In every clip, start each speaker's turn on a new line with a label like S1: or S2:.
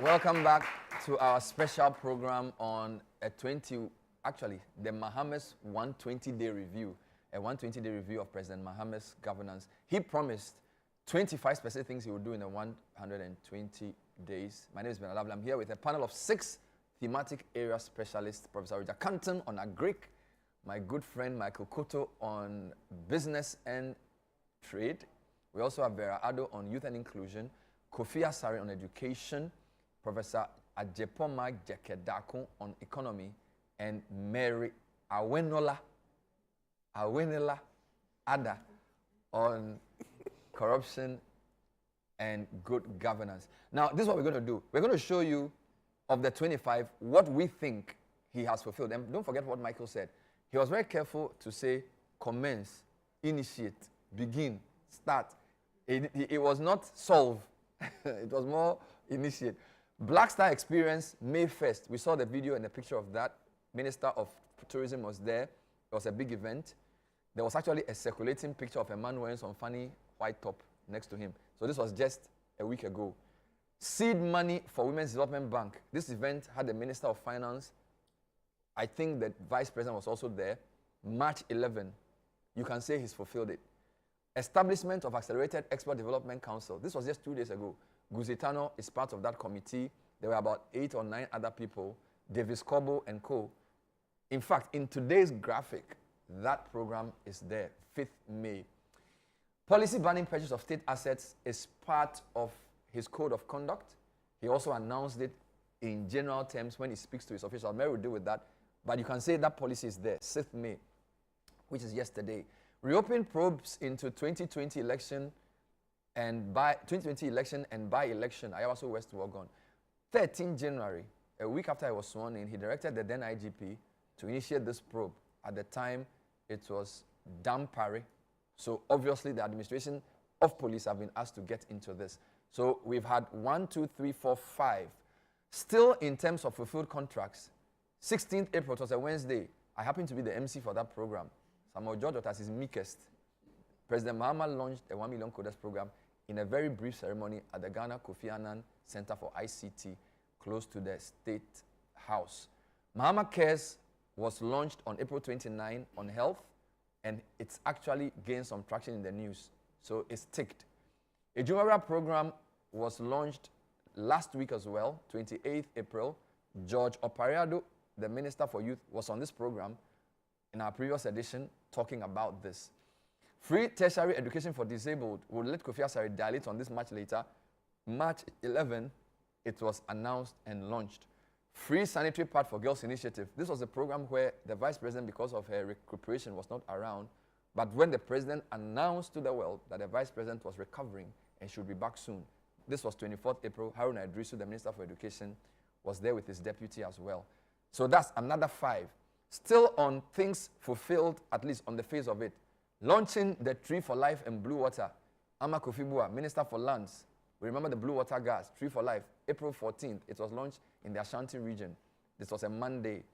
S1: Welcome back to our special program on the Mahama's 120-day review, a 120-day review of President Mahama's governance. He promised 25 specific things he would do in the 120 days. My name is Ben Alabla. I'm here with a panel of 6 thematic area specialists: Professor Richard Canton on Agric, my good friend Michael Koto on business and trade. We also have Vera Addo on youth and inclusion, Kofi Asare on education, Professor Ajepoma Jekedako on economy, and Mary Awenola Ada on corruption and good governance. Now, this is what we're going to do. We're going to show you, of the 25, what we think he has fulfilled. And don't forget what Michael said. He was very careful to say commence, initiate, begin, start. It was not solve. It was more initiate. Black Star Experience, May 1st. We saw the video and the picture of that. Minister of Tourism was there. It was a big event. There was actually a circulating picture of a man wearing some funny white top next to him. So this was just a week ago. Seed money for Women's Development Bank. This event had the Minister of Finance. I think the Vice President was also there. March 11. You can say he's fulfilled it. Establishment of Accelerated Export Development Council. This was just 2 days ago. Guzitano is part of that committee. There were about 8 or 9 other people, Davis Kobo and co. In fact, in today's graphic, that program is there, 5th May. Policy banning purchase of state assets is part of his code of conduct. He also announced it in general terms when he speaks to his officials. Mary will deal with that. But you can say that policy is there, 6th May, which is yesterday. Reopen probes into 2020 election and by-election, Ayawaso West Wagon. 13 January, a week after I was sworn in, he directed the then IGP to initiate this probe. At the time, it was Dampare. So obviously, the administration of police have been asked to get into this. So we've had 1, 2, 3, 4, 5. Still in terms of fulfilled contracts, 16th April, it was a Wednesday. I happened to be the MC for that program. Samuel George was his meekest. President Mahama launched a 1 million coders program in a very brief ceremony at the Ghana Kofi Annan Center for ICT, close to the State House. Mahama Cares was launched on April 29 on health, and it's actually gained some traction in the news, so it's ticked. A Jumara program was launched last week as well, 28th April. George Opariado, the Minister for Youth, was on this program in our previous edition talking about this. Free tertiary education for disabled. We'll let Kofi Asare dilate on this much later. March 11, it was announced and launched. Free sanitary pad for girls initiative. This was a program where the vice president, because of her recuperation, was not around. But when the president announced to the world that the vice president was recovering and should be back soon, this was 24th April. Haruna Idrisu, the Minister for Education, was there with his deputy as well. So that's another 5. Still on things fulfilled, at least on the face of it. Launching the Tree for Life and Blue Water. Ama Kofi Bua, Minister for Lands. We remember the Blue Water Gas, Tree for Life, April 14th. It was launched in the Ashanti region. This was a Monday.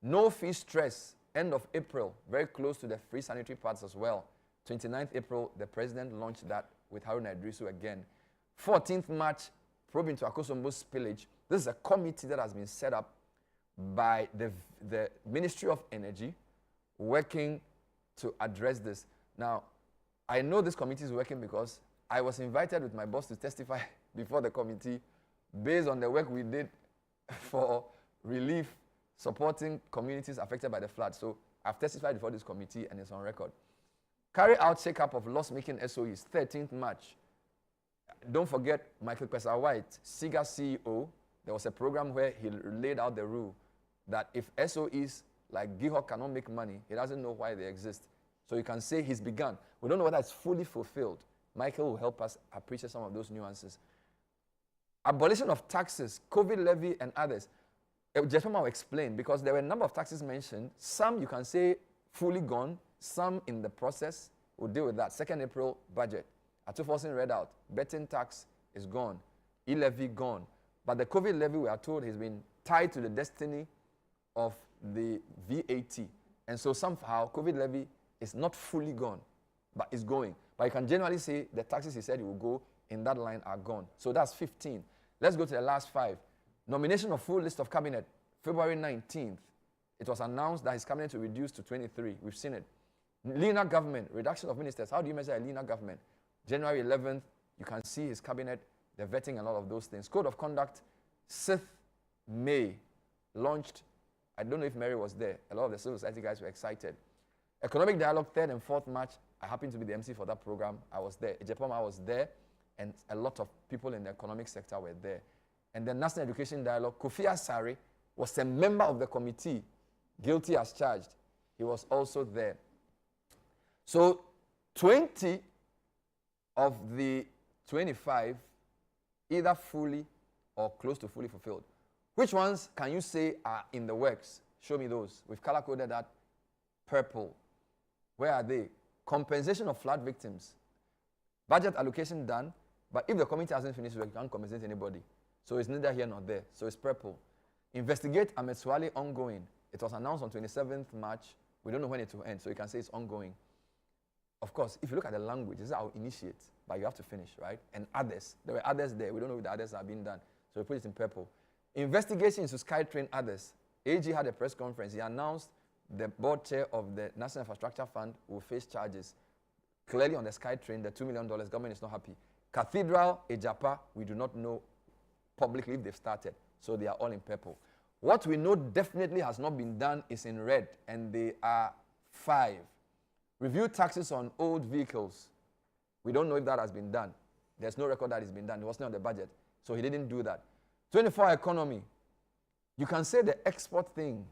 S1: No fee stress, end of April, very close to the free sanitary pads as well. 29th April, the president launched that with Haruna Idrisu again. 14th March, probe into Akosombo spillage. This is a committee that has been set up by the Ministry of Energy, working to address this. Now, I know this committee is working because I was invited with my boss to testify before the committee based on the work we did for relief, supporting communities affected by the flood. So I've testified before this committee and it's on record. Carry out check-up of loss-making SOEs, 13th March. Don't forget Michael Kwesa White, SIGA CEO. There was a program where he laid out the rule that if SOEs like Gihok cannot make money, he doesn't know why they exist. So you can say he's begun. We don't know whether it's fully fulfilled. Michael will help us appreciate some of those nuances. Abolition of taxes, COVID levy and others. Jesoma will explain, because there were a number of taxes mentioned. Some you can say fully gone, some in the process. We'll deal with that. 2nd April budget. Atufosin read out. Betting tax is gone. E-levy gone. But the COVID levy, we are told, has been tied to the destiny of the VAT. And so somehow, COVID levy is not fully gone, but it's going. But you can generally say the taxes he said he will go in that line are gone. So that's 15. Let's go to the last 5. Nomination of full list of cabinet, February 19th. It was announced that his cabinet will reduce to 23. We've seen it. Leaner government, reduction of ministers. How do you measure a leaner government? January 11th, you can see his cabinet, the vetting and all of those things. Code of conduct, 6th May, launched. I don't know if Mary was there. A lot of the civil society guys were excited. Economic dialogue, 3rd and 4th March. I happened to be the MC for that program. I was there. Ejepoma was there, and a lot of people in the economic sector were there. And the National Education Dialogue, Kofi Asare was a member of the committee, guilty as charged. He was also there. So 20 of the 25 either fully or close to fully fulfilled. Which ones can you say are in the works? Show me those. We've color-coded that purple. Where are they? Compensation of flood victims. Budget allocation done, but if the committee hasn't finished work, you can't compensate anybody. So it's neither here nor there. So it's purple. Investigate Ahmed Swale ongoing. It was announced on 27th March. We don't know when it will end, so you can say it's ongoing. Of course, if you look at the language, this is how initiate, but you have to finish, right? And others. There were others there. We don't know if the others are being done. So we put it in purple. Investigation into SkyTrain others. AG had a press conference. He announced the board chair of the National Infrastructure Fund will face charges. Clearly on the SkyTrain, the $2 million, government is not happy. Cathedral, Ejapa, we do not know publicly if they've started. So they are all in purple. What we know definitely has not been done is in red, and they are 5. Review taxes on old vehicles. We don't know if that has been done. There's no record that it's been done. It wasn't on the budget. So he didn't do that. 24 economy. You can say the export thing.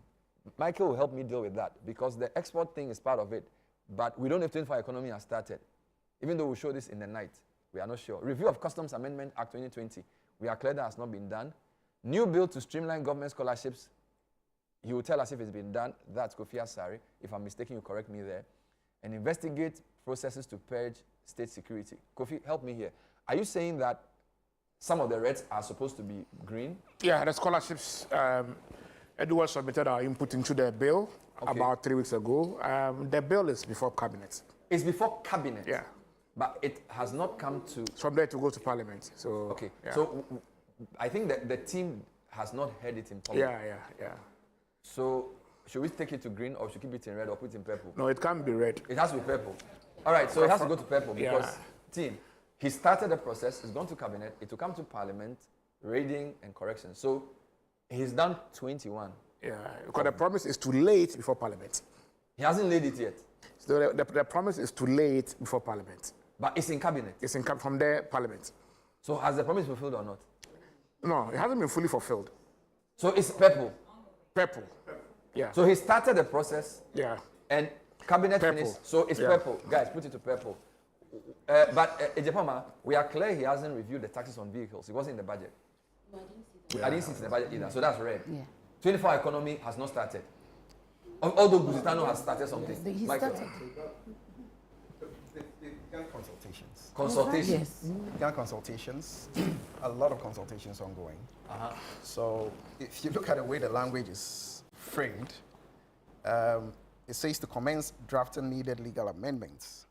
S1: Michael will help me deal with that because the export thing is part of it. But we don't know if 24 economy has started. Even though we'll show this in the night, we are not sure. Review of Customs Amendment Act 2020. We are clear that has not been done. New bill to streamline government scholarships. He will tell us if it's been done. That's Kofi Asare. If I'm mistaken, you correct me there. And investigate processes to purge state security. Kofi, help me here. Are you saying that some of the reds are supposed to be green?
S2: Yeah, the scholarships. Edward submitted our input into the bill about 3 weeks ago. The bill is before cabinet.
S1: It's before cabinet?
S2: Yeah.
S1: But it has not come to...
S2: From there to go to parliament. So,
S1: okay.
S2: Yeah.
S1: So I think that the team has not heard it in public.
S2: Yeah.
S1: So should we take it to green or should we keep it in red or put it in purple?
S2: No, it can't be red.
S1: It has to be purple. All right, so it has to go to purple because, team, he started the process, it's gone to cabinet, it will come to parliament, raiding and correction. So he's done 21.
S2: Yeah, because the promise is to lay it before parliament.
S1: He hasn't laid it yet.
S2: So the promise is to lay it before parliament.
S1: But it's in cabinet.
S2: It's in from there, parliament.
S1: So has the promise fulfilled or not?
S2: No, it hasn't been fully fulfilled.
S1: So it's purple.
S2: Purple. Yeah.
S1: So he started the process.
S2: Yeah.
S1: And cabinet
S2: purple.
S1: finished. So it's purple. Guys, put it to purple. But Ejepoma, we are clear he hasn't reviewed the taxes on vehicles. It wasn't in the budget.
S3: No,
S1: I didn't see it in the budget either. So that's red.
S3: Yeah.
S1: 24 economy has not started. Although Guzitano has started something.
S3: He
S1: Michael.
S3: started.
S4: Consultations.
S1: Consultation.
S3: Yes.
S4: Consultations. A lot of consultations ongoing. So if you look at the way the language is framed, it says to commence drafting needed legal amendments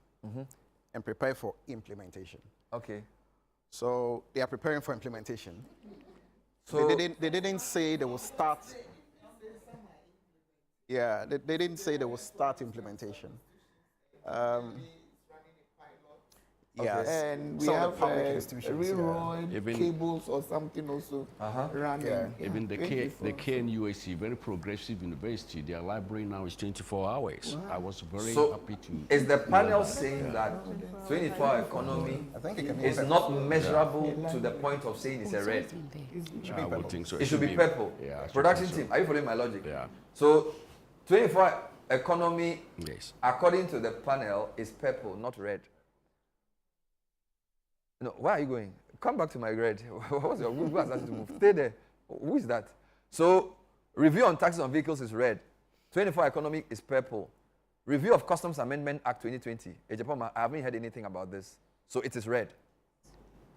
S4: and prepare for implementation.
S1: Okay.
S4: So they are preparing for implementation.
S1: So
S4: They didn't say they will start. Yeah, they didn't say they will start implementation. Yes.
S5: And we
S4: Some of
S5: have
S4: the public institutions,
S5: railroad
S6: Even-
S5: cables or something also running.
S4: Yeah.
S6: Even the
S5: 24/7.
S6: KNUAC, very progressive university, their library now is 24 hours. I was very
S1: So
S6: happy to.
S1: is the panel saying that 24 economy
S4: I think it can be
S1: is not measurable to the point of saying it's a red?
S6: I would think so.
S1: It should be purple.
S6: Yeah, I should
S1: Production
S6: think so.
S1: team, are you following my logic?
S6: Yeah.
S1: So 24 economy,
S6: Yes.
S1: according to the panel, is purple, not red. No, where are you going? Come back to my red. What's your who has asked you to move? Stay there. Who is that? So review on taxes on vehicles is red. 24 economy is purple. Review of Customs Amendment Act 2020. Ejepoma, I haven't heard anything about this. So it is red.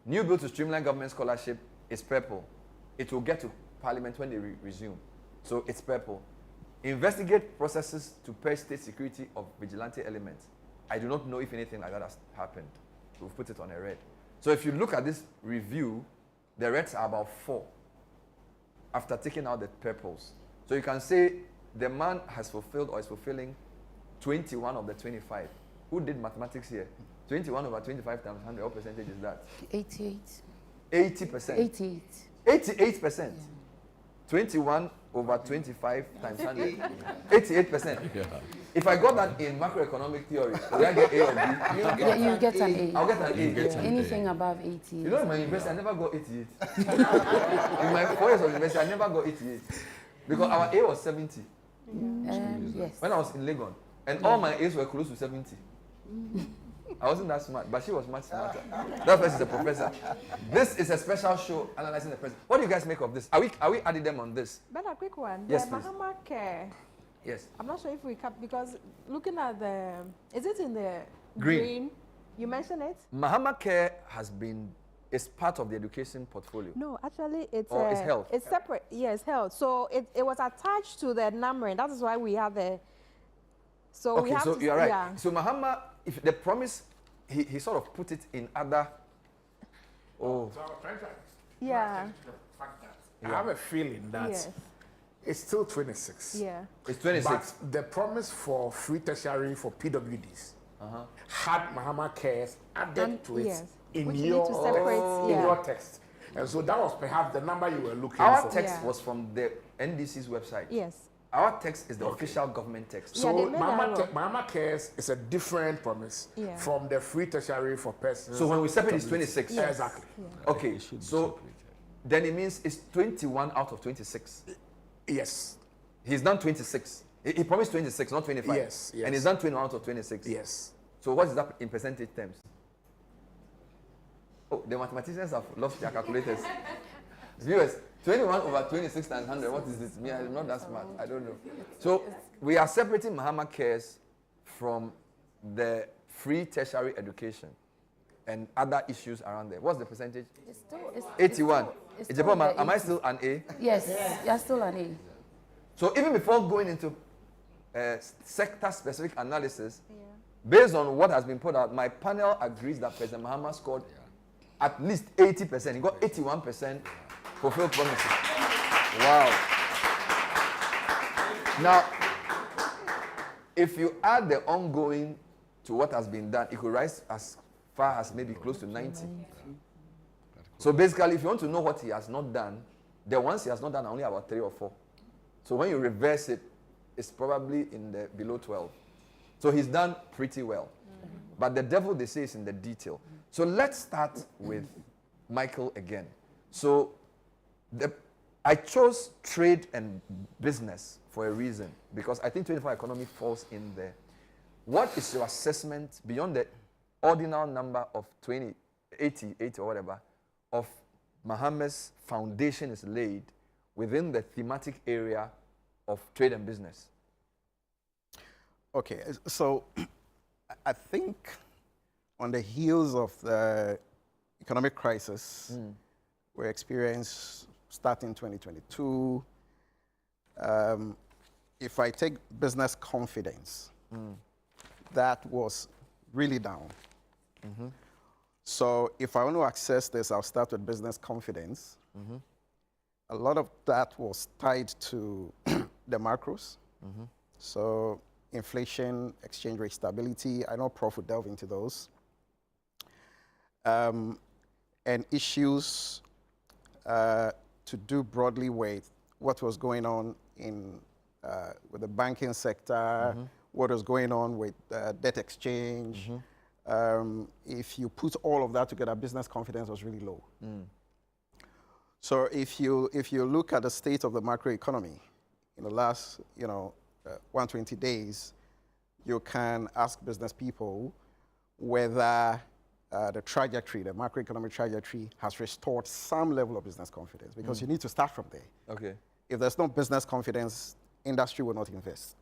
S1: New bill to streamline government scholarship is purple. It will get to parliament when they resume. So it's purple. Investigate processes to purge state security of vigilante elements. I do not know if anything like that has happened. We've put it on a red. So if you look at this review, the reds are about 4. after taking out the purples. So you can say the man has fulfilled or is fulfilling 21 of the 25. Who did mathematics here? 21 over 25 times 100, what percentage is that?
S3: 88.
S1: 80%.
S3: 88.
S1: 88%. 21 over 25 times 100. 88%.
S6: Yeah.
S1: If I got that in macroeconomic theory, will I get A or B?
S3: Yeah, you get an A.
S1: I'll get an A.
S6: You get an
S3: Anything above 80.
S1: You know, in my university, I never got 88. In my 4 years of university, I never got 88. Because our A was 70
S3: Yes.
S1: when I was in Legon. And all my A's were close to 70. I wasn't that smart, but she was much smarter. That person is a professor. This is a special show analyzing the president. What do you guys make of this? Are we adding them on this?
S7: But a quick one.
S1: Yes,
S7: the
S1: please.
S7: Mahama Care.
S1: Yes.
S7: I'm not sure if we cap because looking at the, is it in the
S1: Green.
S7: You mentioned it?
S1: Mahama Care is part of the education portfolio.
S7: No, actually it's
S1: Or it's health?
S7: It's separate. Yes, health. So it was attached to the numbering. That is why we have the. So we
S1: Okay,
S7: have
S1: so
S7: to,
S1: you're right.
S7: Yeah.
S1: So Mahama, if the promise, he sort of put it in other. Oh.
S2: So I was trying to
S7: Yeah.
S2: the fact that I have a feeling that
S7: Yes.
S2: it's still 26.
S7: Yeah.
S1: It's 26.
S2: But the promise for free tertiary for PWDs had Mahama Cares added to it
S7: Yes.
S2: in
S7: Which you
S2: your
S7: need to separate.
S2: in
S7: Yeah.
S2: your text. And so that was perhaps the number you were looking
S1: Our
S2: for.
S1: text
S7: Yeah.
S1: was from the NDC's website.
S7: Yes.
S1: Our text is the official government text.
S7: Yeah,
S2: So
S7: they made
S2: Mahama,
S7: that
S2: Mahama Cares is a different promise
S7: Yeah.
S2: from the free tertiary for persons.
S1: So when we separate, it's 26.
S2: Yeah, exactly.
S1: Okay,
S6: should be
S1: so
S6: separated.
S1: then it means it's 21 out of 26.
S2: Yes.
S1: He's done 26. He promised 26, not 25.
S2: Yes, yes.
S1: And he's done 21 out of 26.
S2: Yes.
S1: So what is that in percentage terms? Oh, the mathematicians have lost their calculators. Viewers, 21 over 26 times 100, what is this? Me, I'm not that smart. I don't know. So we are separating Mahama Cares from the free tertiary education and other issues around there. What's the percentage?
S3: It's still,
S1: 81.
S3: it's still
S1: Ejapoma,
S3: the
S1: am I
S3: 80.
S1: still an A?
S3: Yes, you're still an A.
S1: So even before going into sector-specific analysis, based on what has been put out, my panel agrees that President Mahama scored at least 80%. He got 81% fulfilled promises. Wow. Now, if you add the ongoing to what has been done, it could rise as far as maybe close to 90. So basically, if you want to know what he has not done, the ones he has not done are only about 3 or 4. So when you reverse it, it's probably in the below 12. So he's done pretty well. But the devil, they say, is in the detail. So let's start with Michael again. So I chose trade and business for a reason, because I think 24 economy falls in there. What is your assessment beyond the ordinal number of 80 or whatever, of Mahama's foundation is laid within the thematic area of trade and business?
S4: Okay, so I think on the heels of the economic crisis we experienced starting 2022, if I take business confidence, that was really down. So if I want to access this, I'll start with business confidence. A lot of that was tied to the macros. So inflation, exchange rate stability. I know Prof would delve into those. And issues to do broadly with what was going on with the banking sector, what was going on with debt exchange. If you put all of that together, business confidence was really low. So if you look at the state of the macroeconomy in the last 120 days, you can ask business people whether the macroeconomic trajectory has restored some level of business confidence, because you need to start from there.
S1: Okay.
S4: If there's no business confidence, industry will not invest.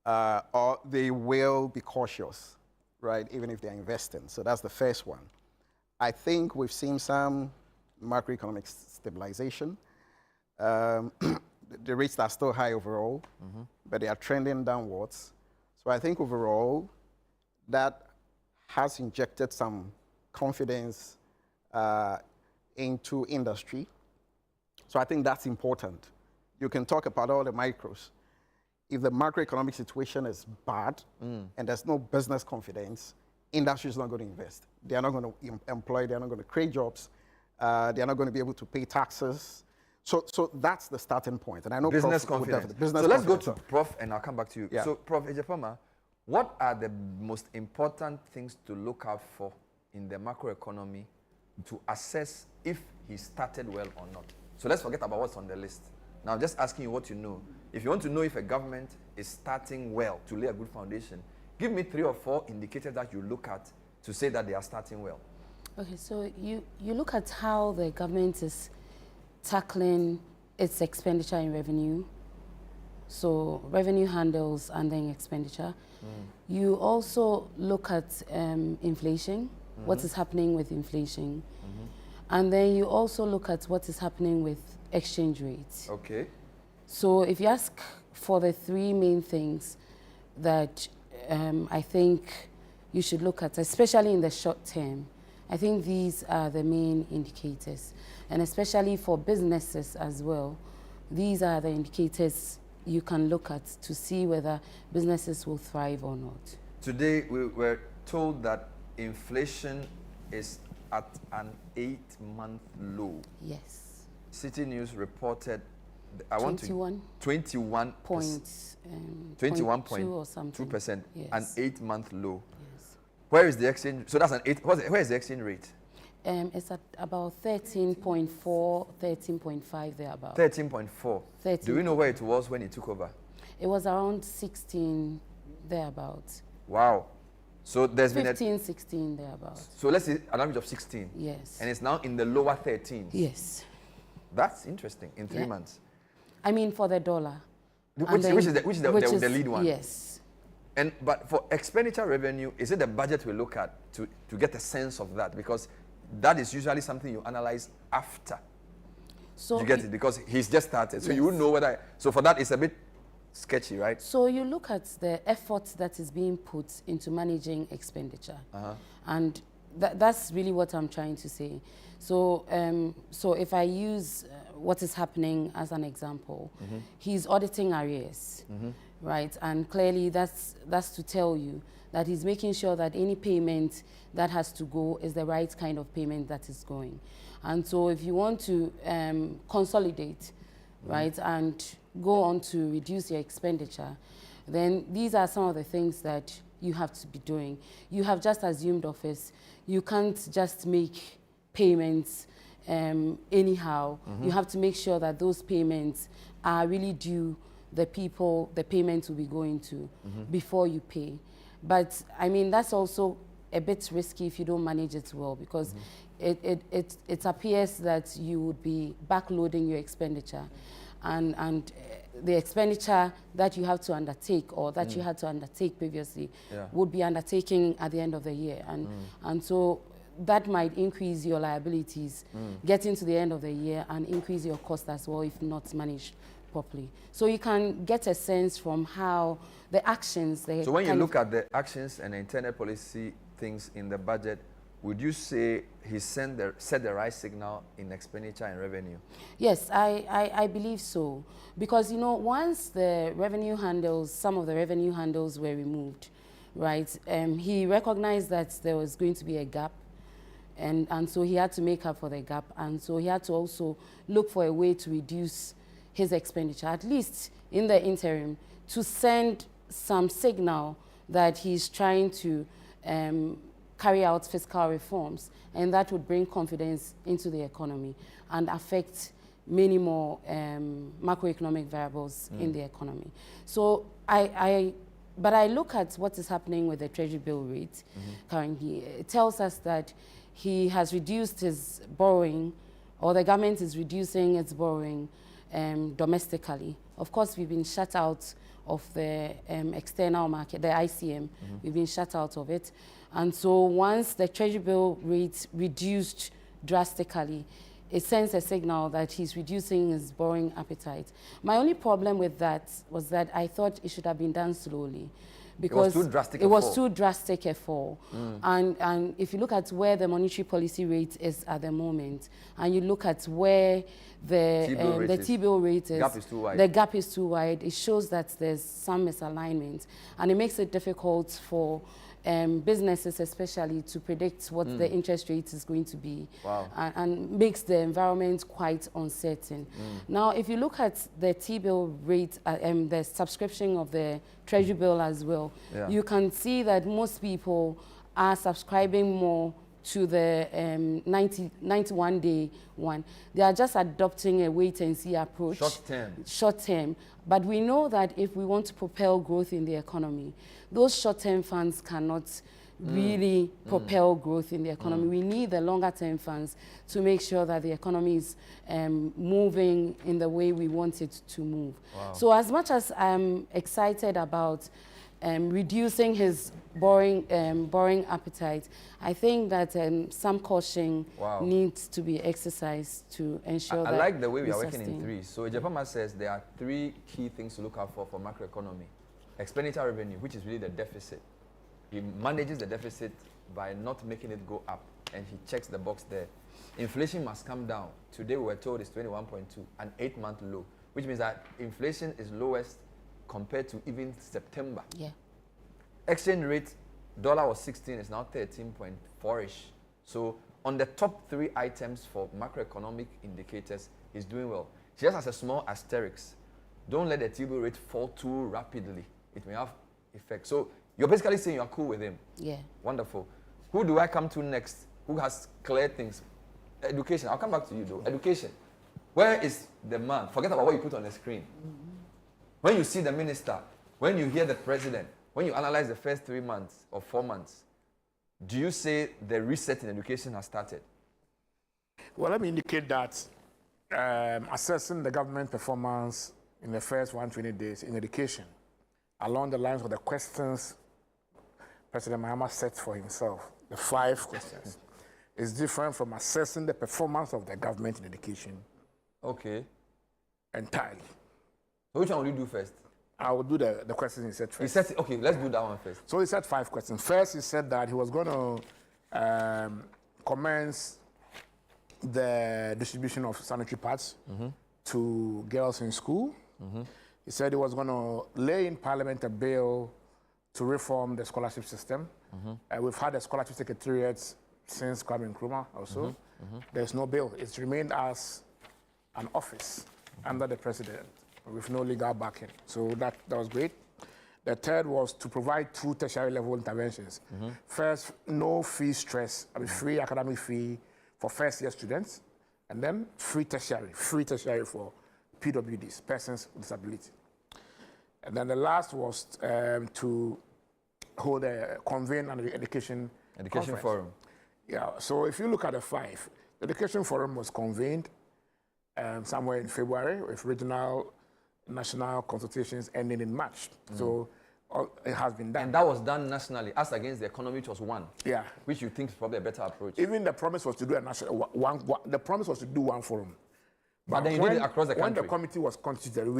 S4: Or they will be cautious, right, even if they're investing. So that's the first one. I think we've seen some macroeconomic stabilization. The rates are still high overall, but they are trending downwards. So I think overall, that has injected some confidence into industry. So I think that's important. You can talk about all the micros. If the macroeconomic situation is bad and there's no business confidence, industry is not going to invest. They are not going to employ, they are not going to create jobs, they are not going to be able to pay taxes. So that's the starting point. And I know
S1: Business
S4: Prof would
S1: confidence.
S4: business
S1: So let's go
S4: confidence.
S1: to Prof and I'll come back to you.
S4: Yeah.
S1: So Prof Ejapama, what are the most important things to look out for in the macroeconomy to assess if he started well or not? So let's forget about what's on the list. Now I'm just asking you what you know. If you want to know if a government is starting well to lay a good foundation, give me 3 or 4 indicators that you look at to say that they are starting well.
S3: Okay, so you look at how the government is tackling its expenditure and revenue. So revenue handles and then expenditure. You also look at inflation, what is happening with inflation. And then you also look at what is happening with exchange rates.
S1: Okay.
S3: So if you ask for the 3 main things that I think you should look at, especially in the short term, I think these are the main indicators. And especially for businesses as well, these are the indicators you can look at to see whether businesses will thrive or not.
S1: Today we were told that inflation is at an 8-month low.
S3: Yes.
S1: City News reported
S3: 21
S1: 21
S3: points,
S1: 21.2
S3: or something.
S1: 2%,
S3: Yes.
S1: an 8-month low.
S3: Yes.
S1: Where is the exchange? So that's an 8. Where is the exchange rate?
S3: It's at about 13.4, 13.5 thereabout.
S1: 13.4.
S3: 13.
S1: Do we know where it was when he took over?
S3: It was around 16 thereabout.
S1: Wow. So there's
S3: 15, 16 thereabout.
S1: so let's say an average of 16.
S3: Yes.
S1: And it's now in the lower 13.
S3: Yes.
S1: That's interesting in 3
S3: Yeah.
S1: months.
S3: I mean for the dollar.
S1: Which
S3: And then-
S1: is the lead one?
S3: Yes.
S1: But for expenditure revenue, is it the budget we look at to get a sense of that? Because that is usually something you analyze after.
S3: So
S1: You get it? Because he's just started. So you wouldn't know whether. So for that, it's a bit sketchy, right?
S3: So you look at the effort that is being put into managing expenditure. And that's really what I'm trying to say. So, so if I use what is happening as an example, he's auditing arrears, right? And clearly that's to tell you that he's making sure that any payment that has to go is the right kind of payment that is going. And so if you want to consolidate, right, and go on to reduce your expenditure, then these are some of the things that you have to be doing. You have just assumed office. You can't just make payments anyhow. You have to make sure that those payments are really due the people the payment will be going to before you pay. But I mean, that's also a bit risky if you don't manage it well, because it appears that you would be backloading your expenditure, and the expenditure that you have to undertake or that you had to undertake previously would be undertaking at the end of the year, and so that might increase your liabilities getting to the end of the year and increase your cost as well if not managed properly. So you can get a sense from how the actions...
S1: So when you look at the actions and the internal policy things in the budget, would you say he set the right signal in expenditure and revenue?
S3: Yes, I believe so. Because, you know, once the revenue handles, some of the revenue handles were removed, right, he recognized that there was going to be a gap, and so he had to make up for the gap, and so he had to also look for a way to reduce his expenditure, at least in the interim, to send some signal that he's trying to carry out fiscal reforms, and that would bring confidence into the economy and affect many more macroeconomic variables in the economy. So but I look at what is happening with the Treasury bill rate currently. It tells us that he has reduced his borrowing, or the government is reducing its borrowing domestically. Of course, we've been shut out of the external market, the ICM. We've been shut out of it. And so once the Treasury bill rate reduced drastically, it sends a signal that he's reducing his borrowing appetite. My only problem with that was that I thought it should have been done slowly, because
S1: too drastic
S3: it
S1: a
S3: was
S1: fall.
S3: too drastic a fall. And if you look at where the monetary policy rate is at the moment, and you look at where the T-bill rate is,
S1: gap is too wide.
S3: the gap is too wide, it shows that there's some misalignment, and it makes it difficult for businesses especially to predict what the interest rate is going to be.
S1: Wow.
S3: And makes the environment quite uncertain. Now, if you look at the T-bill rate, the subscription of the Treasury bill as well, you can see that most people are subscribing more to the 91-day one. They are just adopting a wait-and-see approach.
S1: Short term.
S3: Short term. But we know that if we want to propel growth in the economy, those short-term funds cannot really propel growth in the economy. We need the longer-term funds to make sure that the economy is moving in the way we want it to move.
S1: Wow.
S3: So as much as I'm excited about reducing his borrowing appetite, I think that some caution needs to be exercised to ensure that
S1: I like the way we are
S3: sustain.
S1: working in threes. So Ejapama says there are three key things to look out for macroeconomy. Expenditure revenue, which is really the deficit. He manages the deficit by not making it go up, and he checks the box there. Inflation must come down. Today we were told it's 21.2, an 8-month low, which means that inflation is lowest compared to even September.
S3: Yeah.
S1: Exchange rate, dollar was 16, is now 13.4-ish. So on the top 3 items for macroeconomic indicators, he's doing well. He just has a small asterisk. Don't let the T-bill rate fall too rapidly. It may have effect. So you're basically saying you're cool with him.
S3: Yeah.
S1: Wonderful. Who do I come to next? Who has clear things? Education. I'll come back to you though. Education. Where is the man? Forget about what you put on the screen. When you see the minister, when you hear the president, when you analyze the first 3 months or 4 months, do you say the reset in education has started?
S2: Well, let me indicate that assessing the government performance in the first 120 days in education, along the lines of the questions President Mahama set for himself, the 5 questions, is different from assessing the performance of the government in education.
S1: Okay.
S2: Entirely.
S1: So which one will you do first?
S2: I will do the questions he said first.
S1: He said, okay, let's do that one first.
S2: So he said 5 questions. First, he said that he was going to commence the distribution of sanitary pads to girls in school. He said he was going to lay in Parliament a bill to reform the scholarship system. We've had a scholarship secretariat since Kwame Nkrumah also. There's no bill. It's remained as an office under the president with no legal backing. So that was great. The third was to provide 2 tertiary level interventions. First, no fee stress, free academic fee for first-year students, and then free tertiary for PWDs, persons with disability. And then the last was to hold convene an education conference.
S1: Forum.
S2: Yeah, so if you look at the 5, the education forum was convened somewhere in February with regional national consultations ending in March. So it has been done.
S1: And that was done nationally, as against the economy, which was 1.
S2: Yeah.
S1: Which you think is probably a better approach.
S2: Even the promise was to do a national the promise was to do 1 forum.
S1: But then you did it across the country.
S2: When the committee was constituted,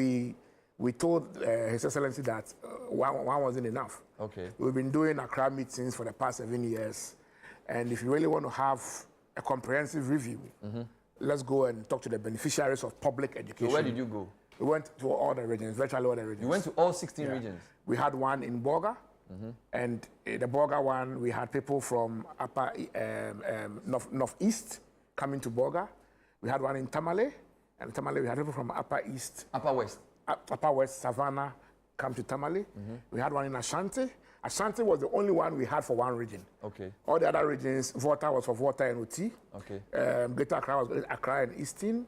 S2: we told His Excellency that one wasn't enough.
S1: Okay.
S2: We've been doing Accra meetings for the past 7 years. And if you really want to have a comprehensive review, let's go and talk to the beneficiaries of public education.
S1: So where did you go?
S2: We went to all the regions, virtually all the regions.
S1: You went to all 16 regions?
S2: We had one in Borga, and the Borga one, we had people from upper northeast coming to Borga. We had one in Tamale, and Tamale we had people from upper east.
S1: Upper west?
S2: Upper west, Savannah, come to Tamale. We had one in Ashanti. Ashanti was the only one we had for one region.
S1: Okay.
S2: All the other regions, Volta was for Volta and OT.
S1: Okay.
S2: Greater Accra was Accra and Eastern.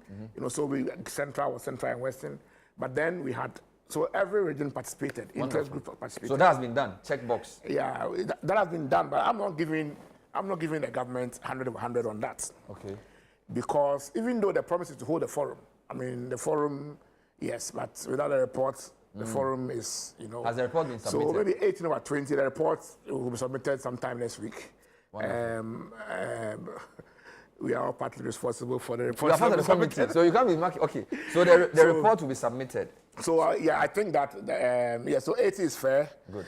S2: So Central was Central and Western. But then we had, so every region participated. Interest groups participated.
S1: So that has been done. Check box.
S2: Yeah, that has been done. But I'm not giving the government 100 of 100 on that.
S1: Okay.
S2: Because even though the promise is to hold a forum, the forum, yes, but without a report, the forum is,
S1: Has the report been submitted?
S2: So maybe 18 or 20, the report will be submitted sometime next week. we are all partly responsible for the report.
S1: You are part of the committee, so you can't be marking. Okay, so the report will be submitted.
S2: So yeah, I think that so 80 is fair.
S1: Good.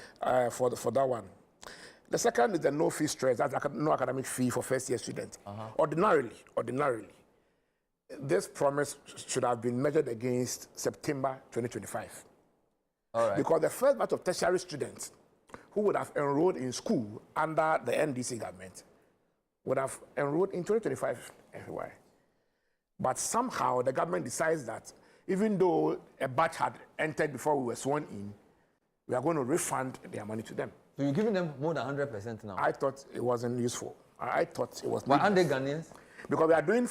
S2: For that one. The second is the no fee stress. That's no academic fee for first year students. Ordinarily, this promise should have been measured against September 2025.
S1: All right.
S2: Because the first batch of tertiary students who would have enrolled in school under the NDC government would have enrolled in 2025 everywhere. But somehow the government decides that even though a batch had entered before we were sworn in, we are going to refund their money to them.
S1: So you're giving them more than 100% now?
S2: I thought it wasn't useful. I thought it was.
S1: Why aren't they Ghanaians?
S2: Because we are doing,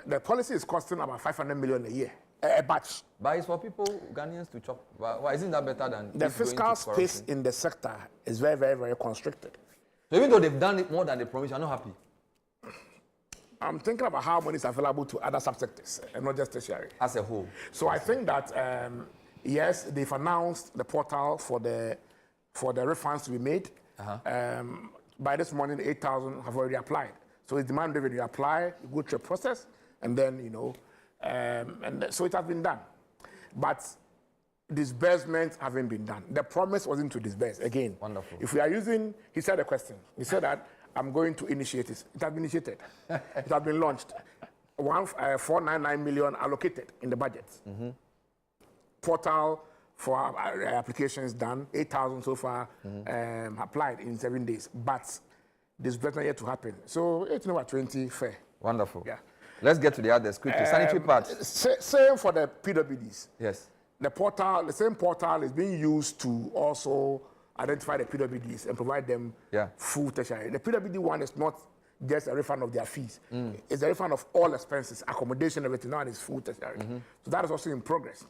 S2: the policy is costing about 500 million a year, a batch.
S1: But it's for people, Ghanaians, to chop. Why isn't that better than
S2: The
S1: this going
S2: fiscal
S1: to
S2: space
S1: corruption?
S2: in the sector is very, very, very constricted.
S1: So even though they've done it more than they promised, you're not happy?
S2: I'm thinking about how money is available to other subsectors and not just tertiary.
S1: As a whole.
S2: So I think that, yes, they've announced the portal for the refunds to be made. By this morning, 8,000 have already applied. So it's demand driven. You apply, you go through a process, and then, so it has been done. But disbursements haven't been done. The promise wasn't to disburse. Again,
S1: wonderful.
S2: If we are using, he said a question. He said that I'm going to initiate it. It has been initiated. It has been launched. 499 million allocated in the budget. Portal for applications done, 8,000 so far applied in 7 days. But disbursement yet to happen. So 18/20 fair.
S1: Wonderful.
S2: Yeah.
S1: Let's get to the others quickly. Sanitary pads.
S2: Same for the PWDs.
S1: Yes.
S2: The same portal is being used to also identify the PWDs and provide them full tertiary. The PWD one is not just a refund of their fees. It's a refund of all expenses, accommodation, everything. Now it's full tertiary. So that is also in progress.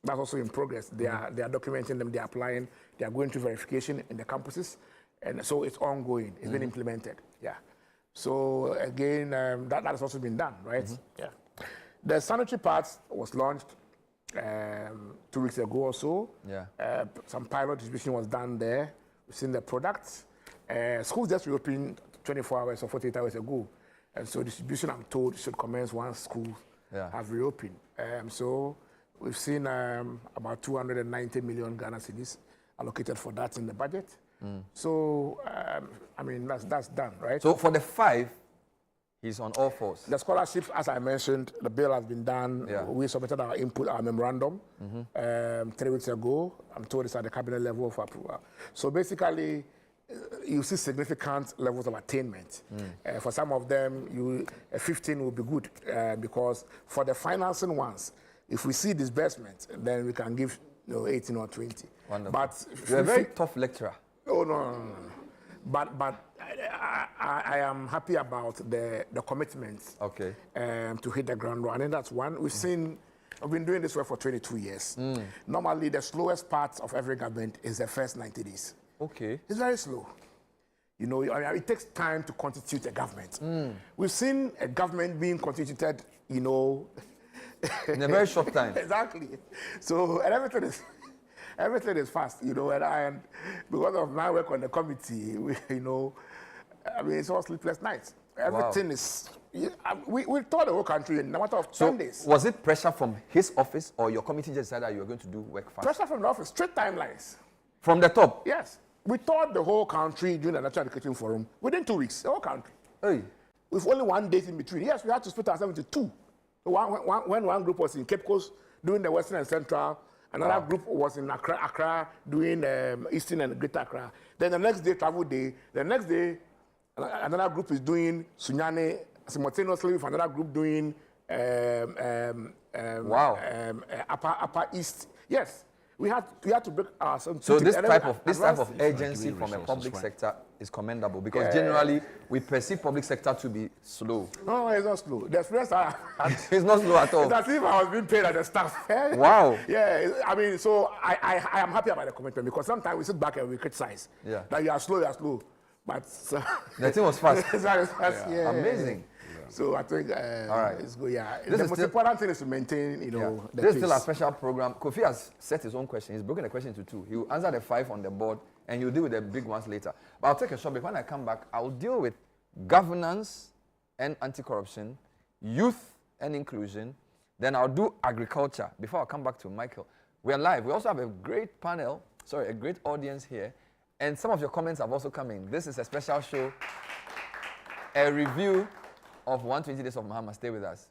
S2: That's also in progress. They are documenting them, they are applying, they are going through verification in the campuses. And so it's ongoing, it's been implemented. Yeah. So again, that has also been done, right? Yeah. The sanitary pads was launched 2 weeks ago or so.
S1: Yeah.
S2: Some pilot distribution was done there. We've seen the products. Schools just reopened 24 hours or 48 hours ago. And so distribution, I'm told, should commence once schools have reopened. So we've seen about 290 million Ghana cedis allocated for that in the budget. So, I mean, that's done, right?
S1: So for the 5, he's on all fours.
S2: The scholarships, as I mentioned, the bill has been done.
S1: Yeah.
S2: We submitted our input, our memorandum 3 weeks ago. I'm told it's at the cabinet level for approval. So basically, you see significant levels of attainment. For some of them, 15 will be good because for the financing ones, if we see disbursement, then we can give 18 or 20.
S1: Wonderful.
S2: But
S1: you're a very tough lecturer.
S2: Oh, no. But I am happy about the commitments to hit the ground running. That's one. I've been doing this work for 22 years. Normally, the slowest part of every government is the first 90 days.
S1: Okay.
S2: It's very slow. It takes time to constitute a government. We've seen a government being constituted, in
S1: a very short time.
S2: Exactly. So, and everything is fast, and because of my work on the committee, it's all sleepless nights. Everything is, we taught the whole country in a matter of 10 days.
S1: Was it pressure from his office or your committee just decided that you were going to do work fast?
S2: Pressure from the office, straight timelines.
S1: From the top?
S2: Yes. We taught the whole country during the National Education Forum within 2 weeks, the whole country.
S1: Hey.
S2: With only 1 day in between. Yes, we had to split ourselves into 2. When one group was in Cape Coast doing the Western and Central, another group was in Accra doing Eastern and Greater Accra. Then the next day, travel day. The next day, another group is doing Sunyane simultaneously with another group doing Upper East. Yes, we had to break ourselves.
S1: So this type of urgency from a public sector is commendable because generally we perceive public sector to be slow.
S2: No, it's not slow. The experience
S1: it's not slow at all.
S2: It's as if I was being paid at the staff.
S1: Wow.
S2: Yeah, I mean, so I am happy about the commitment because sometimes we sit back and we criticize.
S1: Yeah.
S2: That you are slow. But
S1: the thing was fast.
S2: Yeah.
S1: Amazing.
S2: So I think it's good. Yeah. The most important thing is to maintain, the
S1: This is
S2: pace.
S1: still a special program. Kofi has set his own question. He's broken the question into 2. He will answer the 5 on the board, and you'll deal with the big ones later. But I'll take a short break. When I come back, I'll deal with governance and anti-corruption, youth and inclusion. Then I'll do agriculture before I come back to Michael. We're live. We also have a great panel, a great audience here. And some of your comments have also come in. This is a special show, a review of 120 Days of Mahama. Stay with us.